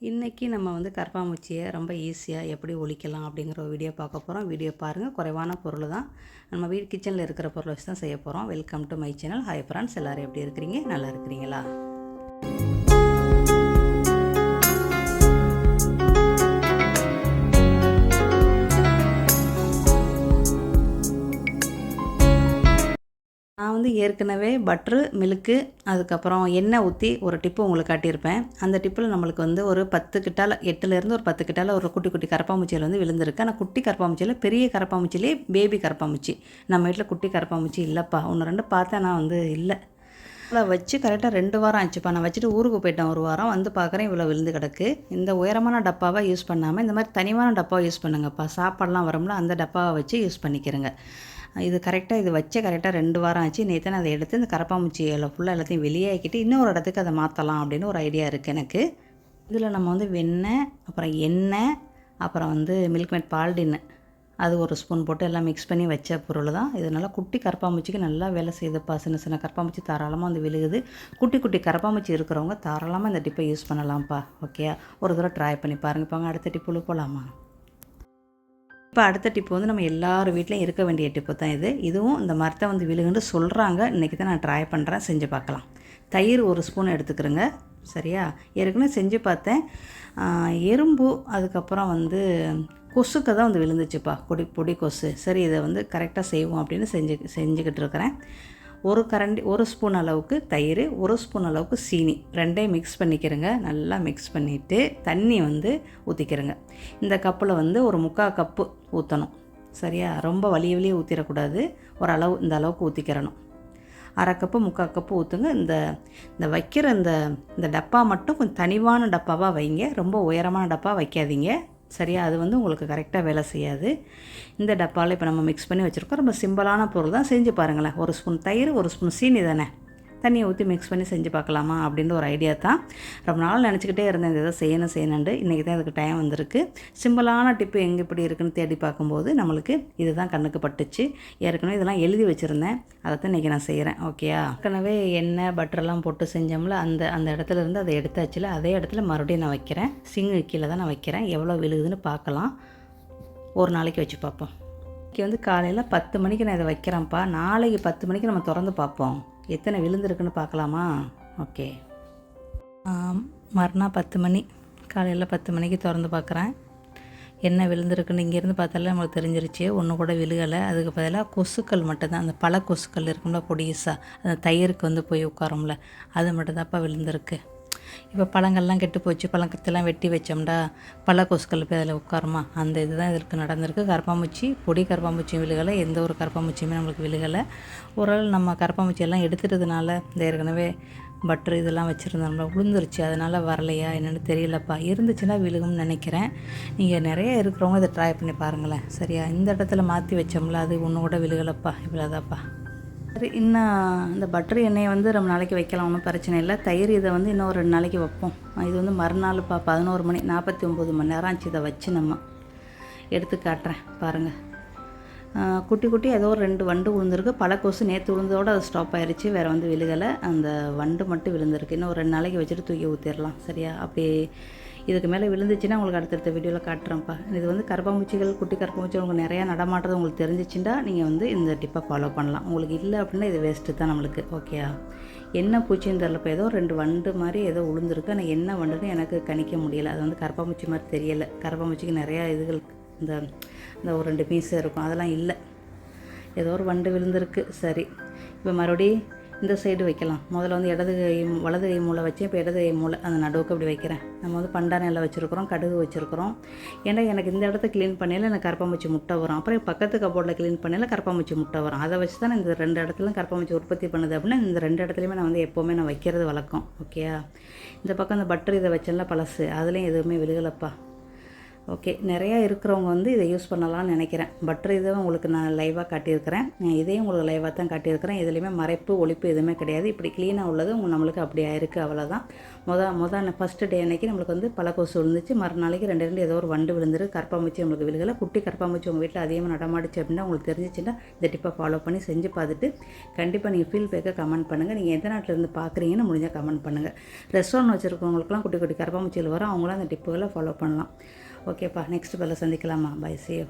இன்றைக்கி நம்ம வந்து கரப்பான்பூச்சியை ரொம்ப ஈஸியாக எப்படி ஒழிக்கலாம் அப்படிங்கிற ஒரு வீடியோ பார்க்க போகிறோம். வீடியோ பாருங்கள். குறைவான பொருள் தான், நம்ம வீடு கிச்சனில் இருக்கிற பொருளை வச்சு தான் செய்ய போகிறோம். Welcome to my channel. Hi friends, எல்லோரும் எப்படி இருக்கிறீங்க? நல்லா இருக்கிறீங்களா? நான் வந்து ஏற்கனவே பட்ரு, மில்க்கு, அதுக்கப்புறம் எண்ணெய் ஊற்றி ஒரு டிப்பு உங்களுக்கு காட்டியிருப்பேன். அந்த டிப்பில் நம்மளுக்கு வந்து ஒரு 10 கிட்டால் 8லேருந்து ஒரு 10 கிட்டால் ஒரு குட்டி குட்டி கரப்பாம்பூச்சியில் வந்து விழுந்திருக்கு. ஆனால் குட்டி கரப்பாம்பூச்சியில் பெரிய கரப்பாம்பூச்சிலே பேபி கரப்பாம்பூச்சி. நம்ம வீட்டில் குட்டி கரப்பாம்பூச்சி இல்லைப்பா. 1-2 பார்த்தேன், நான் வந்து இல்லை. இவ்வளோ வச்சு கரெக்டாக 2 வாரம் ஆச்சுப்பா. நான் வச்சுட்டு ஊருக்கு போயிட்டேன். 1 வாரம் வந்து பார்க்குறேன், இவ்வளோ விழுந்து கிடக்கு. இந்த உயரமான டப்பாவை யூஸ் பண்ணாமல் இந்த மாதிரி தனிமான டப்பாவை யூஸ் பண்ணுங்கப்பா. சாப்பாடெலாம் வரும்ல, அந்த டப்பாவை வச்சு யூஸ் பண்ணிக்கிறேங்க. இது கரெக்டாக இது வச்சே கரெக்டாக 2 வாரம் ஆச்சு. நேற்று நான் அதை எடுத்து இந்த கரப்பாம்பூச்சியில் ஃபுல்லாக எல்லாத்தையும் வெளியாகிக்கிட்டு இன்னொரு இடத்துக்கு அதை மாற்றலாம் அப்படின்னு ஒரு ஐடியா இருக்குது எனக்கு. இதில் நம்ம வந்து வெண்ணெய், அப்புறம் எண்ணெய், அப்புறம் வந்து மில்க் மேட் பால்டின்னு அது ஒரு ஸ்பூன் போட்டு எல்லாம் மிக்ஸ் பண்ணி வச்ச பொருள் தான். இது நல்லா குட்டி கரப்பாம்பூச்சிக்கு நல்லா வேலை செய்யுதுப்பா. சின்ன சின்ன கரப்பாம்பூச்சி தாராளமாக வந்து விழுகுது. குட்டி குட்டி கரப்பாம்பூச்சி இருக்கிறவங்க தாராளமாக இந்த டிப்பை யூஸ் பண்ணலாம்ப்பா. ஓகே, ஒரு தடவை ட்ரை பண்ணி பாருங்கள். இப்போ அடுத்த டிப்புள்ள போகலாமா? இப்போ அடுத்த டிப்பு வந்து நம்ம எல்லார் வீட்லேயும் இருக்க வேண்டிய டிப்பு தான் இது. இதுவும் இந்த மரத்தை வந்து விழுகுன்னு சொல்கிறாங்க. இன்றைக்கி தான் நான் ட்ரை பண்ணுறேன், செஞ்சு பார்க்கலாம். தயிர் 1 ஸ்பூன் எடுத்துக்கிறேங்க. சரியா? ஏற்கனவே செஞ்சு பார்த்தேன். எறும்பு, அதுக்கப்புறம் வந்து கொசுக்க தான் வந்து விழுந்துச்சுப்பா, பொடி கொசு. சரி, இதை வந்து கரெக்டாக செய்வோம் அப்படின்னு செஞ்சுக்கிட்டு இருக்கிறேன். 1 ஸ்பூன் அளவுக்கு தயிர், 1 ஸ்பூன் அளவுக்கு சீனி, 2ஐயும் மிக்ஸ் பண்ணிக்கிறேங்க. நல்லா மிக்ஸ் பண்ணிவிட்டு தண்ணி வந்து ஊற்றிக்கிறேங்க. இந்த கப்பில் வந்து ஒரு 3/4 கப்பு ஊற்றணும். சரியா? ரொம்ப வலிய ஊற்றிடக்கூடாது. ஒரு அளவு, இந்த அளவுக்கு ஊற்றிக்கிறணும். 1/2 கப்பு 3/4 கப்பு ஊற்றுங்க. இந்த வைக்கிற இந்த டப்பா மட்டும் கொஞ்சம் தனிவான டப்பாவாக வைங்க. ரொம்ப உயரமான டப்பா வைக்காதீங்க. சரியா? அது வந்து உங்களுக்கு கரெக்டாக வேலை செய்யாது. இந்த டப்பாவில் இப்போ நம்ம மிக்ஸ் பண்ணி வச்சுருக்கோம். ரொம்ப சிம்பிளான பொருள் தான், செஞ்சு பாருங்களேன். 1 ஸ்பூன் தயிர், 1 ஸ்பூன் சீனி தானே, தண்ணியை ஊற்றி மிக்ஸ் பண்ணி செஞ்சு பார்க்கலாமா அப்படின்ற ஒரு ஐடியா தான். ரொம்ப நாள் நினச்சிக்கிட்டே இருந்தேன் இதை செய்யணுன்ட்டு. இன்றைக்கி தான் இதுக்கு டைம் வந்திருக்கு. சிம்பிளான டிப்பு எங்கே இப்படி இருக்குன்னு தேடி பார்க்கும்போது நம்மளுக்கு இது தான் கண்ணுக்கு பட்டுச்சு. ஏற்கனவே இதெல்லாம் எழுதி வச்சுருந்தேன், அதை தான் இன்றைக்கி நான் செய்கிறேன். ஓகேயா? ஏற்கனவே எண்ணெய் பட்டரெல்லாம் போட்டு செஞ்சோம்ல, அந்த இடத்துல இருந்து அதை எடுத்தாச்சுல, அதே இடத்துல மறுபடியும் நான் வைக்கிறேன். சிங்கு கீழே தான் நான் வைக்கிறேன். எவ்வளோ விழுகுதுன்னு பார்க்கலாம். ஒரு நாளைக்கு வச்சு பார்ப்போம். இன்றைக்கி வந்து காலையில் 10 மணிக்கு நான் இதை வைக்கிறேன்ப்பா. நாளைக்கு 10 மணிக்கு நம்ம திறந்து பார்ப்போம், எத்தனை விழுந்திருக்குன்னு பார்க்கலாமா? ஓகே. மறுநாள் 10 மணி, காலையில் 10 மணிக்கு திறந்து பார்க்குறேன். என்ன விழுந்திருக்குன்னு இங்கேருந்து பார்த்தாலே நம்மளுக்கு தெரிஞ்சிருச்சு. ஒன்று கூட விழுகலை. அதுக்கு பதிலாக கொசுக்கள் மட்டும்தான், அந்த பல கொசுக்கள் இருக்கும்ல பொடிசா, அந்த தயிருக்கு வந்து போய் உட்காரும்ல, அது மட்டும்தான்ப்பா விழுந்திருக்கு. இப்போ பழங்கள்லாம் கெட்டு போச்சு, பழக்கத்தெல்லாம் வெட்டி வச்சோம்டா, பல கொசுக்கள் போய் அதில் உட்காருமா, அந்த இதுதான் இதற்கு நடந்திருக்கு. கரப்பாம்பூச்சி, பொடி கரப்பாம்பூச்சியும் விழுகலை, எந்த ஒரு கரப்பாம்பூச்சியுமே நம்மளுக்கு விழுகலை. ஓரளவு நம்ம கரப்பாம்பூச்சியெல்லாம் எடுத்துட்டதுனால, இந்த ஏற்கனவே பட்ரு இதெல்லாம் வச்சுருந்தோம்ல, விழுந்துருச்சு. அதனால் வரலையா என்னென்னு தெரியலப்பா. இருந்துச்சுன்னா விழுகும்னு நினைக்கிறேன். நீங்கள் நிறைய இருக்கிறவங்க இதை ட்ரை பண்ணி பாருங்களேன். சரியா? இந்த இடத்துல மாற்றி வச்சோம்ல, அது ஒன்று கூட விழுகலைப்பா. இவ்வளோதாப்பா. சரி, இன்னும் இந்த பட்டர் எண்ணெயை வந்து ரொம்ப நாளைக்கு வைக்கலாம், ஒன்றும் பிரச்சனை இல்லை. தயிர் இதை வந்து இன்னும் 2 நாளைக்கு வைப்போம். இது வந்து மறுநாள்ப்பா, 11 மணி, 49 மணி நேரம் ஆச்சு இதை வச்சு. நம்ம எடுத்து காட்டுறேன் பாருங்கள். குட்டி குட்டி ஏதோ ஒரு 2 வண்டு விழுந்திருக்கு. பல கொசு நேற்று விழுந்ததோடு அது ஸ்டாப் ஆயிடுச்சு, வேறு வந்து விழுகலை. அந்த வண்டு மட்டும் விழுந்திருக்கு. இன்னும் ஒரு 2 நாளைக்கு வச்சுட்டு தூக்கி ஊற்றிடலாம். சரியா? அப்படி இதுக்கு மேலே விழுந்துச்சுன்னா உங்களுக்கு அடுத்தடுத்த வீடியோவில் காட்டுறேன்ப்பா. இது வந்து கரப்பாம்பூச்சிகள், குட்டி கரப்பாம்பூச்சிகள் உங்களுக்கு நிறையா நடமாட்டது உங்களுக்கு தெரிஞ்சிச்சுன்னா நீங்கள் வந்து இந்த டிப்பை ஃபாலோ பண்ணலாம். உங்களுக்கு இல்லை அப்படின்னா இது வேஸ்ட்டு தான் நம்மளுக்கு. ஓகேயா? என்ன பூச்சின்னு தெரில. இப்போ ஏதோ 2 வண்டு மாதிரி ஏதோ விழுந்திருக்கு. ஆனால் என்ன வண்டுன்னு எனக்கு கணிக்க முடியலை. அது வந்து கரப்பாம்பூச்சி மாதிரி தெரியலை. கரப்பாம்பூச்சிக்கு நிறையா இதுகள், இந்த ஒரு 2 பீஸ் இருக்கும், அதெல்லாம் இல்லை. ஏதோ ஒரு வண்டு விழுந்திருக்கு. சரி, இப்போ மறுபடியும் இந்த சைடு வைக்கலாம். முதல்ல வந்து வலது கை மூளை வச்சேன். இப்போ இடது கை மூளை அந்த நடுவுக்கு அப்படி வைக்கிறேன். நம்ம வந்து பண்டாரம் எல்லாம் வச்சுருக்கிறோம், கடுகு வச்சுருக்கிறோம். ஏன்னா எனக்கு இந்த இடத்த க்ளீன் பண்ணையில் எனக்கு கரப்பாம்பூச்சி முட்டை வரும். அப்புறம் பக்கத்து கப்போர்டில் க்ளீன் பண்ணையில் கரப்பாம்பூச்சி முட்டை வரும். அதை வச்சு தான் இந்த 2 இடத்துலையும் கரப்பாம்பூச்சி உற்பத்தி பண்ணுது. அப்படின்னா இந்த 2 இடத்துலையுமே நான் வந்து எப்போவுமே நான் வைக்கிறது வழக்கம். ஓகேயா? இந்த பக்கம் இந்த பட்டர் இதை வச்சேன்ல பழசு, அதுலேயும் எதுவுமே விழுகலப்பா. ஓகே, நிறையா இருக்கிறவங்க வந்து இதை யூஸ் பண்ணலாம்னு நினைக்கிறேன். பட்டர் இதை உங்களுக்கு நான் லைவாக காட்டியிருக்கிறேன். இதையும் உங்களுக்கு லைவாக தான் காட்டியிருக்கிறேன். இதுலேயுமே மறைப்பு ஒழிப்பு எதுவுமே கிடையாது. இப்படி க்ளீனாக உள்ளது நம்மளுக்கு அப்படி ஆயிருக்கு, அவ்வளோதான். ஃபஸ்ட்டு டே அன்றைக்கி நம்மளுக்கு வந்து பழக்கொசு விழுந்துச்சு. மறுநாளைக்கு 2 ஏதோ ஒரு வண்டு விழுந்துரு. கரப்பாம்பூச்சி நம்மளுக்கு விழுகலை. குட்டி கரப்பாம்பூச்சி உங்கள் வீட்டில் அதிகமாக நடமாடிச்சு அப்படின்னா உங்களுக்கு தெரிஞ்சிச்சுன்னா இந்த டிப்பை ஃபாலோ பண்ணி செஞ்சு பார்த்துட்டு கண்டிப்பாக நீங்கள் ஃபீட்பேக்கை கமெண்ட் பண்ணுங்கள். நீங்கள் எந்த நாட்டிலேருந்து பார்க்குறீங்கன்னு முடிஞ்சால் கமெண்ட் பண்ணுங்கள். ரெஸ்டாரண்ட் வச்சுருக்கவங்களுக்குலாம் குட்டி குட்டி கரப்பாம்பூச்சியில் வரும், அவங்களாம் அந்த டிப்புகளை ஃபாலோ பண்ணலாம். ஓகேப்பா, நெக்ஸ்ட் வேலை சந்திக்கலாமா? By, see you.